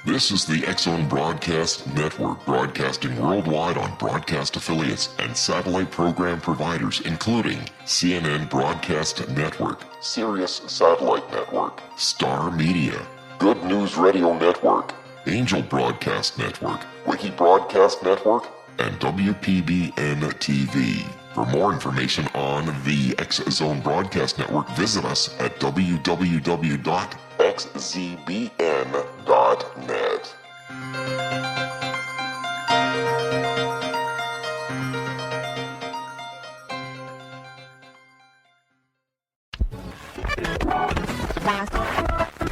This is the X-Zone Broadcast Network, broadcasting worldwide on broadcast affiliates and satellite program providers, including CNN Broadcast Network, Sirius Satellite Network, Star Media, Good News Radio Network, Angel Broadcast Network, Wiki Broadcast Network, and WPBN TV. For more information on the X-Zone Broadcast Network, visit us at www.xzbn.net.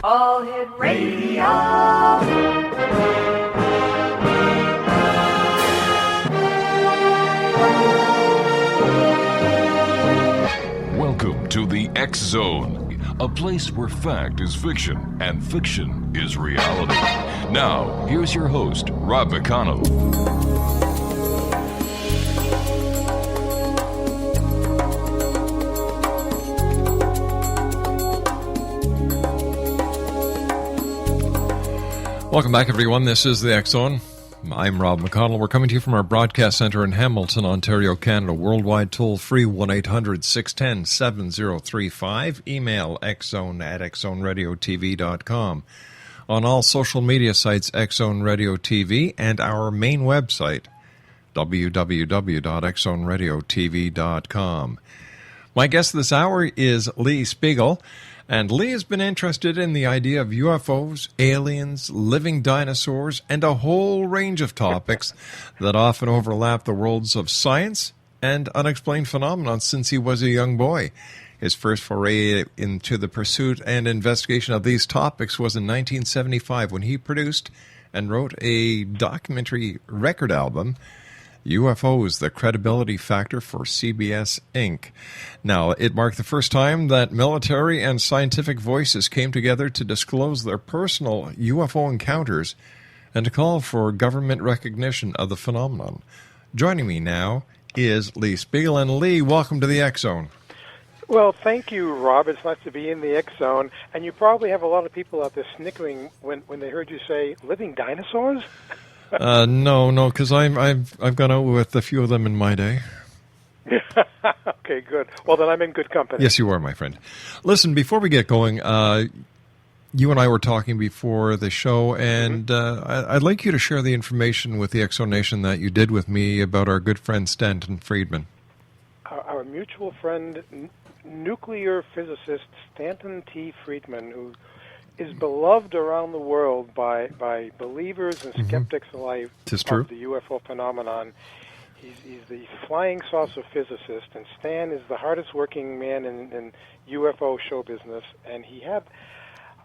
All Hit Radio. Welcome to the X-Zone, a place where fact is fiction and fiction is reality. Now, here's your host, Rob McConnell. Welcome back, everyone. This is the X-Zone. I'm Rob McConnell. We're coming to you from our broadcast center in Hamilton, Ontario, Canada. Worldwide toll-free 1-800-610-7035. Email xzone@xzoneradiotv.com. On all social media sites, X-Zone Radio TV, and our main website, www.xzoneradiotv.com. My guest this hour is Lee Speigel. And Lee has been interested in the idea of UFOs, aliens, living dinosaurs, and a whole range of topics that often overlap the worlds of science and unexplained phenomena since he was a young boy. His first foray into the pursuit and investigation of these topics was in 1975 when he produced and wrote a documentary record album, UFOs, the Credibility Factor for CBS Inc. Now, it marked the first time that military and scientific voices came together to disclose their personal UFO encounters and to call for government recognition of the phenomenon. Joining me now is Lee Speigel. And Lee, welcome to the X-Zone. Well, thank you, Rob. It's nice to be in the X-Zone. And you probably have a lot of people out there snickering when they heard you say living dinosaurs? No, because I've gone out with a few of them in my day. Okay, good. Well, then I'm in good company. Yes, you are, my friend. Listen, before we get going, you and I were talking before the show, and I'd like you to share the information with the X-Zone Nation that you did with me about our good friend Stanton Friedman. Our mutual friend, nuclear physicist Stanton T. Friedman, who is beloved around the world by believers and skeptics alike of the UFO phenomenon. He's the flying saucer physicist, and Stan is the hardest working man in UFO show business. And he had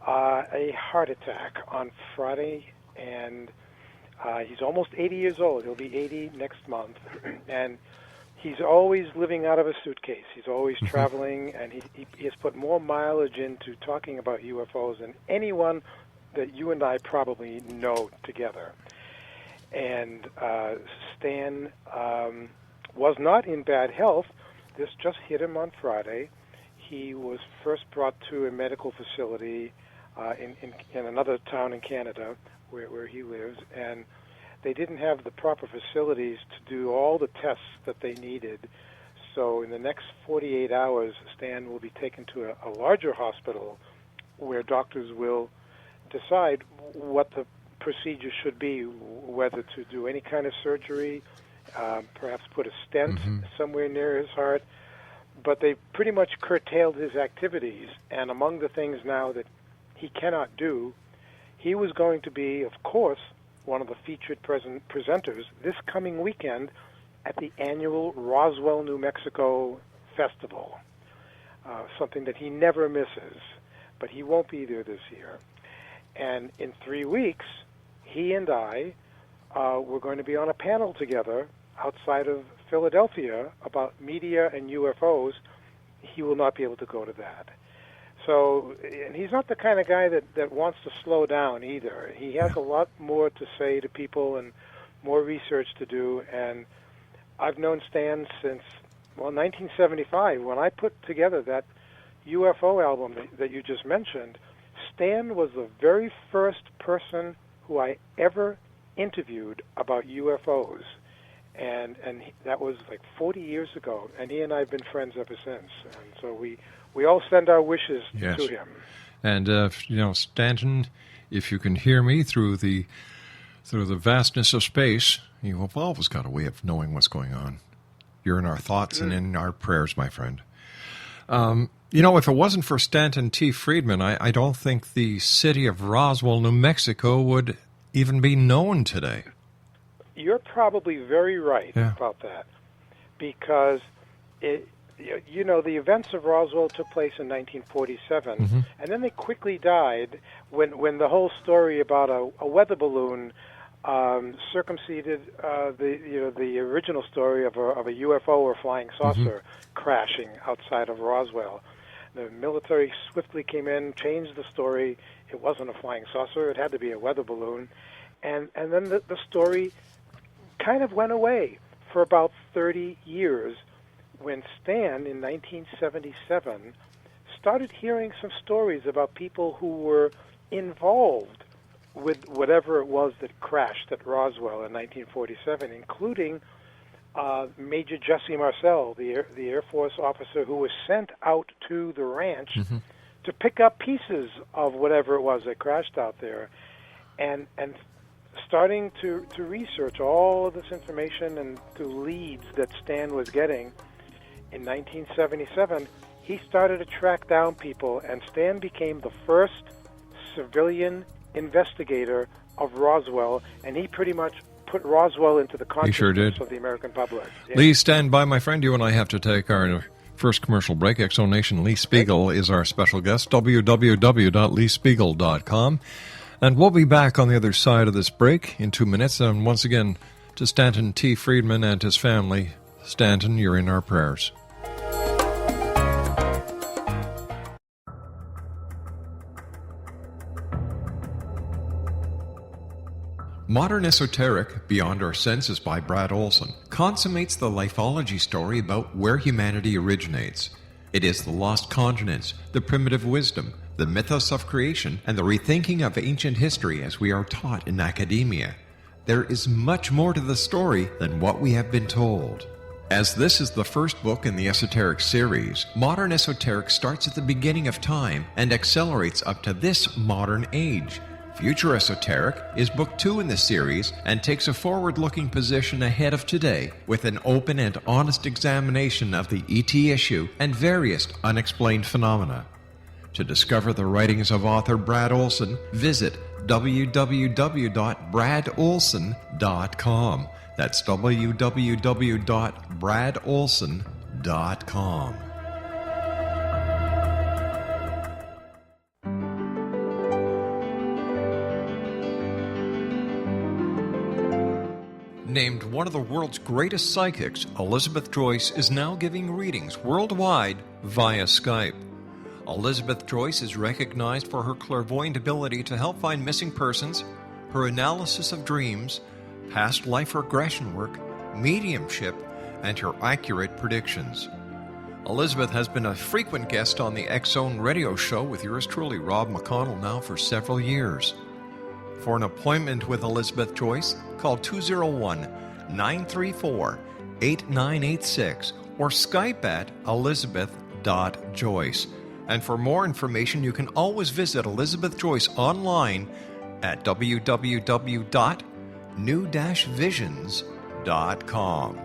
a heart attack on Friday, and he's almost 80 years old. He'll be 80 next month. And he's always living out of a suitcase. He's always traveling, and he has put more mileage into talking about UFOs than anyone that you and I probably know together. And Stan was not in bad health. This just hit him on Friday. He was first brought to a medical facility in another town in Canada where he lives, and they didn't have the proper facilities to do all the tests that they needed. So in the next 48 hours, Stan will be taken to a larger hospital where doctors will decide what the procedure should be, whether to do any kind of surgery, perhaps put a stent somewhere near his heart. But they pretty much curtailed his activities. And among the things now that he cannot do, he was going to be, of course, one of the featured presenters this coming weekend at the annual Roswell, New Mexico Festival, something that he never misses, but he won't be there this year. And in 3 weeks, he and I were going to be on a panel together outside of Philadelphia about media and UFOs. He will not be able to go to that. So, and he's not the kind of guy that wants to slow down either. He has a lot more to say to people and more research to do. And I've known Stan since, 1975. When I put together that UFO album that you just mentioned, Stan was the very first person who I ever interviewed about UFOs. And that was like 40 years ago, and he and I have been friends ever since. And so we all send our wishes to him. And Stanton, if you can hear me through the vastness of space, you have always got a way of knowing what's going on. You're in our thoughts and in our prayers, my friend. If it wasn't for Stanton T. Friedman, I don't think the city of Roswell, New Mexico, would even be known today. You're probably very right about that, because the events of Roswell took place in 1947, and then they quickly died when the whole story about a weather balloon circumvented the original story of a UFO or flying saucer crashing outside of Roswell. The military swiftly came in, changed the story. It wasn't a flying saucer; it had to be a weather balloon, and then the story kind of went away for about 30 years, when Stan, in 1977, started hearing some stories about people who were involved with whatever it was that crashed at Roswell in 1947, including Major Jesse Marcel, the Air Force officer who was sent out to the ranch to pick up pieces of whatever it was that crashed out there. And starting to research all of this information and the leads that Stan was getting, in 1977, he started to track down people, and Stan became the first civilian investigator of Roswell, and he pretty much put Roswell into the consciousness of the American public. Yeah. Lee, stand by, my friend. You and I have to take our first commercial break. Exo Nation, Lee Speigel is our special guest, www.leespiegel.com. And we'll be back on the other side of this break in 2 minutes. And once again, to Stanton T. Friedman and his family, Stanton, you're in our prayers. Modern Esoteric, Beyond Our Senses by Brad Olson, consummates the lifology story about where humanity originates. It is the lost continents, the primitive wisdom, the mythos of creation, and the rethinking of ancient history as we are taught in academia. There is much more to the story than what we have been told. As this is the first book in the Esoteric series, Modern Esoteric starts at the beginning of time and accelerates up to this modern age. Future Esoteric is book 2 in the series and takes a forward-looking position ahead of today with an open and honest examination of the ET issue and various unexplained phenomena. To discover the writings of author Brad Olson, visit www.bradolson.com. That's www.bradolson.com. Named one of the world's greatest psychics, Elizabeth Joyce is now giving readings worldwide via Skype. Elizabeth Joyce is recognized for her clairvoyant ability to help find missing persons, her analysis of dreams, past life regression work, mediumship, and her accurate predictions. Elizabeth has been a frequent guest on the X-Zone radio show with yours truly, Rob McConnell, now for several years. For an appointment with Elizabeth Joyce, call 201-934-8986 or Skype at elizabeth.joyce. And for more information, you can always visit Elizabeth Joyce online at www.new-visions.com.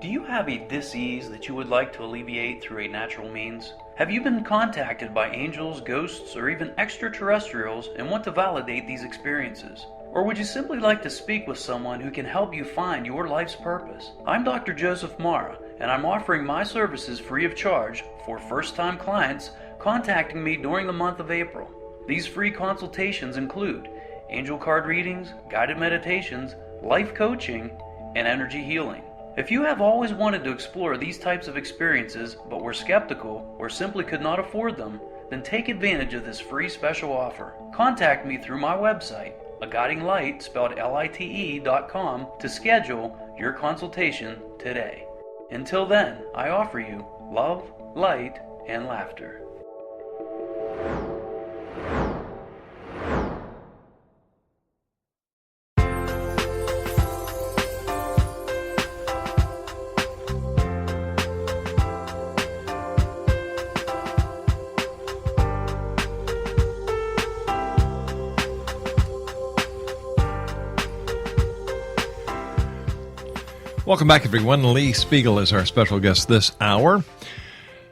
Do you have a dis-ease that you would like to alleviate through a natural means? Have you been contacted by angels, ghosts, or even extraterrestrials and want to validate these experiences? Or would you simply like to speak with someone who can help you find your life's purpose? I'm Dr. Joseph Mara, and I'm offering my services free of charge for first-time clients contacting me during the month of April. These free consultations include angel card readings, guided meditations, life coaching, and energy healing. If you have always wanted to explore these types of experiences but were skeptical or simply could not afford them, then take advantage of this free special offer. Contact me through my website, aguidinglight, spelled LITE.com, to schedule your consultation today. Until then, I offer you love, light, and laughter. Welcome back, everyone. Lee Speigel is our special guest this hour.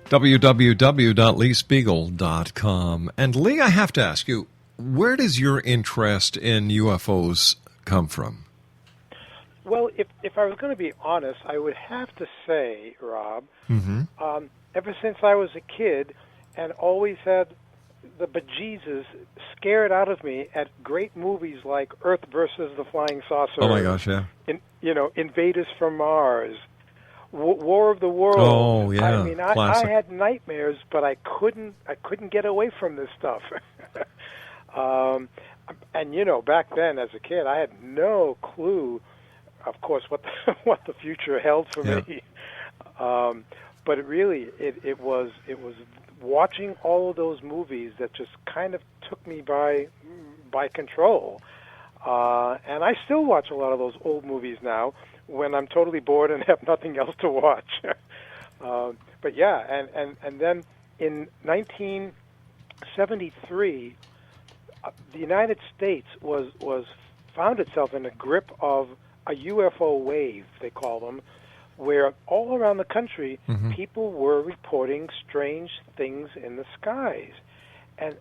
www.leespiegel.com. And Lee, I have to ask you, where does your interest in UFOs come from? Well, if I was going to be honest, I would have to say, Rob, ever since I was a kid and always had the bejesus scared out of me at great movies like Earth versus the Flying Saucer. Oh, my gosh, yeah. Invaders from Mars, War of the Worlds. Oh, yeah, I mean, classic. I had nightmares, but I couldn't get away from this stuff. And back then as a kid, I had no clue, of course, what the future held for me. But it was watching all of those movies that just kind of took me by control. And I still watch a lot of those old movies now when I'm totally bored and have nothing else to watch. But yeah, and then in 1973, the United States found itself in the grip of a UFO wave, they call them, where all around the country people were reporting strange things in the skies.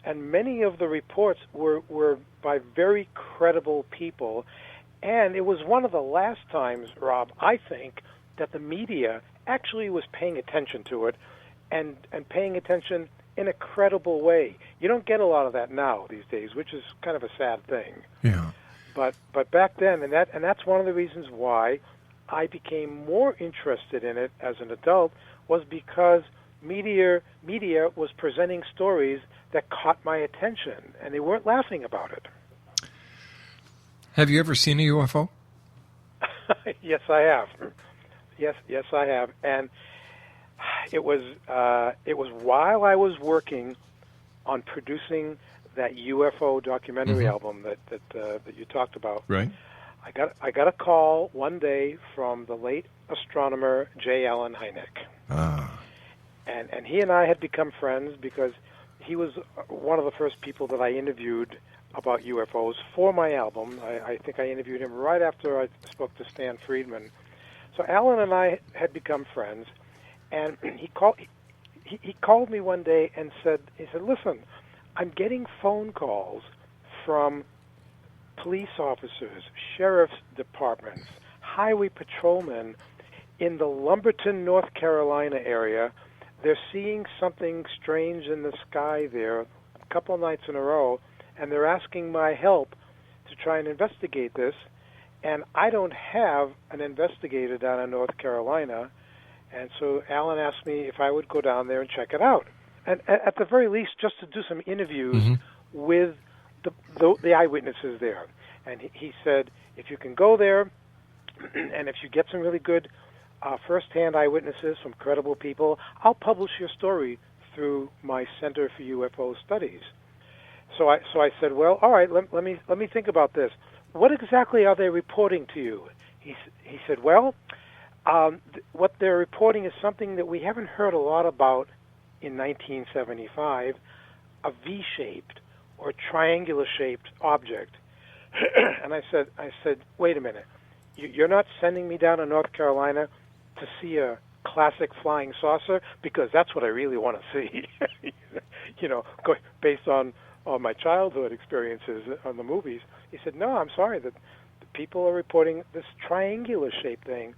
And many of the reports were by very credible people. And it was one of the last times, Rob, I think, that the media actually was paying attention to it and paying attention in a credible way. You don't get a lot of that now these days, which is kind of a sad thing. Yeah. But back then, and that's one of the reasons why I became more interested in it as an adult, was because media was presenting stories that caught my attention, and they weren't laughing about it. Have you ever seen a UFO? Yes, I have. Yes, I have. And it was while I was working on producing that UFO documentary album that you talked about. Right. I got a call one day from the late astronomer J. Allen Hynek. And he and I had become friends because he was one of the first people that I interviewed about UFOs for my album. I think I interviewed him right after I spoke to Stan Friedman. So Alan and I had become friends, and he called me one day and said, "Listen, I'm getting phone calls from police officers, sheriff's departments, highway patrolmen in the Lumberton, North Carolina area. They're seeing something strange in the sky there a couple of nights in a row, and they're asking my help to try and investigate this. And I don't have an investigator down in North Carolina." And so Alan asked me if I would go down there and check it out. And at the very least, just to do some interviews with the eyewitnesses there. And he said, if you can go there, and if you get some really good first-hand eyewitnesses from credible people, I'll publish your story through my Center for UFO Studies. So I said, well, all right, let me think about this. What exactly are they reporting to you? He said, well, what they're reporting is something that we haven't heard a lot about in 1975, a V-shaped or triangular-shaped object. And I said, wait a minute. You're not sending me down to North Carolina to see a classic flying saucer? Because that's what I really want to see. Based on my childhood experiences on the movies. He said, no, I'm sorry, that the people are reporting this triangular-shaped thing.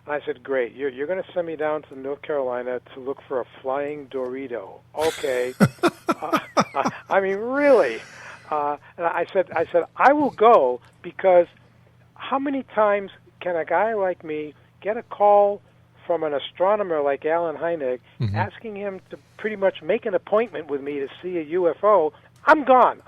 And I said, great, you're going to send me down to North Carolina to look for a flying Dorito. Okay. I mean, really? And I said, I will go, because how many times can a guy like me get a call from an astronomer like Alan Hynek asking him to pretty much make an appointment with me to see a UFO? I'm gone.